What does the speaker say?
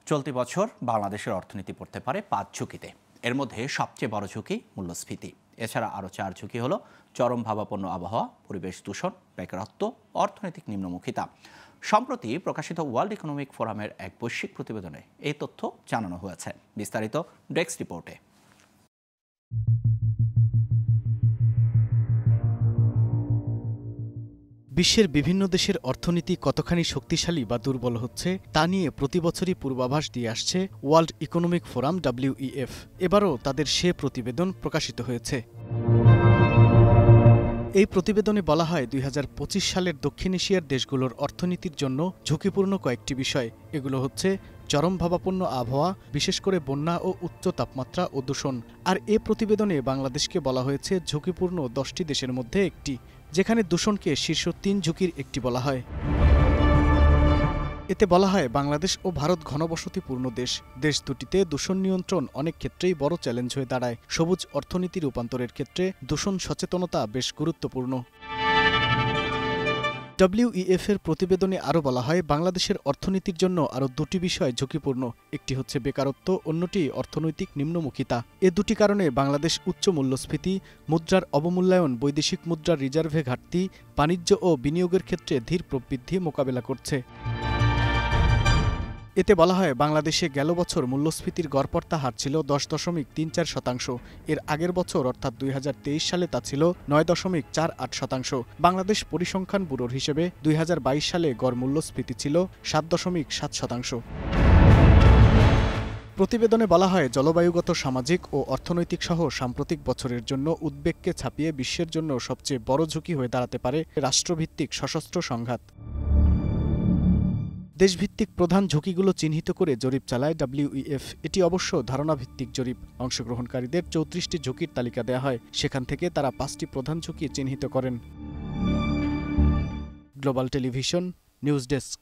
চলতি বছর বাংলাদেশের অর্থনীতি পড়তে পারে 5 ঝুঁকিতে। এর মধ্যে সবচেয়ে বড় ঝুঁকি মূল্যস্ফীতি। এছাড়া আরও 4 ঝুঁকি হলো চরমভাবাপন্ন আবহাওয়া, পরিবেশ দূষণ, বেকারত্ব, অর্থনৈতিক নিম্নমুখিতা। সম্প্রতি প্রকাশিত ওয়ার্ল্ড ইকোনমিক ফোরামের এক বৈশ্বিক প্রতিবেদনে এই তথ্য জানানো হয়েছে। বিস্তারিত ডেস্ক রিপোর্টে। বিশ্বের বিভিন্ন দেশের অর্থনীতি কতখানি শক্তিশালী বা দুর্বল হচ্ছে তা নিয়ে প্রতিবছরই পূর্বাভাস দিয়ে আসছে ওয়ার্ল্ড ইকোনমিক ফোরাম WEF। এবারও তাদের সে প্রতিবেদন প্রকাশিত হয়েছে। এই প্রতিবেদনে বলা হয় 2025 সালের দক্ষিণ এশিয়ার দেশগুলোর অর্থনীতির জন্য ঝুঁকিপূর্ণ কয়েকটি বিষয়। এগুলো হচ্ছে চরমভাবাপন্ন আবহাওয়া, বিশেষ করে বন্যা ও উচ্চ তাপমাত্রা ও দূষণ। আর এ প্রতিবেদনে বাংলাদেশকে বলা হয়েছে ঝুঁকিপূর্ণ 10টি দেশের মধ্যে একটি, যেখানে দূষণকে শীর্ষ 3 ঝুঁকির একটি বলা হয়। এতে বলা হয় বাংলাদেশ ও ভারত ঘনবসতিপূর্ণ দেশ। দেশ দুটিতে দূষণ নিয়ন্ত্রণ অনেক ক্ষেত্রেই বড় চ্যালেঞ্জ হয়ে দাঁড়ায়। সবুজ অর্থনীতি রূপান্তরের ক্ষেত্রে দূষণ সচেতনতা বেশ গুরুত্বপূর্ণ। WEF এর প্রতিবেদনে আরও বলা হয় বাংলাদেশের অর্থনীতির জন্য আরও 2টি বিষয় ঝুঁকিপূর্ণ। একটি হচ্ছে বেকারত্ব, অন্যটি অর্থনৈতিক নিম্নমুখিতা। এ দুটি কারণে বাংলাদেশ উচ্চ মূল্যস্ফীতি, মুদ্রার অবমূল্যায়ন, বৈদেশিক মুদ্রার রিজার্ভে ঘাটতি, বাণিজ্য ও বিনিয়োগের ক্ষেত্রে ধীর প্রবৃদ্ধি মোকাবেলা করছে। এতে বলা হয় বাংলাদেশে গেল বছর মূল্যস্ফীতির গড়পড়তা হার ছিল 10.34%। এর আগের বছর অর্থাৎ 2023 সালে তা ছিল 9.48%। বাংলাদেশ পরিসংখ্যান ব্যুরোর হিসেবে 2022 সালে গড় মূল্যস্ফীতি ছিল 7.7%। প্রতিবেদনে বলা হয় জলবায়ুগত, সামাজিক ও অর্থনৈতিক সহ সাম্প্রতিক বছরের জন্য উদ্বেগকে ছাপিয়ে বিশ্বের জন্য সবচেয়ে বড় ঝুঁকি হয়ে দাঁড়াতে পারে রাষ্ট্রভিত্তিক সশস্ত্র সংঘাত। দেশভিত্তিক প্রধান ঝুঁকিগুলো চিহ্নিত করে জরিপ চালায় WEF। এটি অবশ্য ধারণাভিত্তিক জরিপ। অংশগ্রহণকারীদের 34টি ঝুঁকির তালিকা দেয়া হয়, সেখান থেকে তারা 5টি প্রধান ঝুঁকি চিহ্নিত করেন। Global television news desk.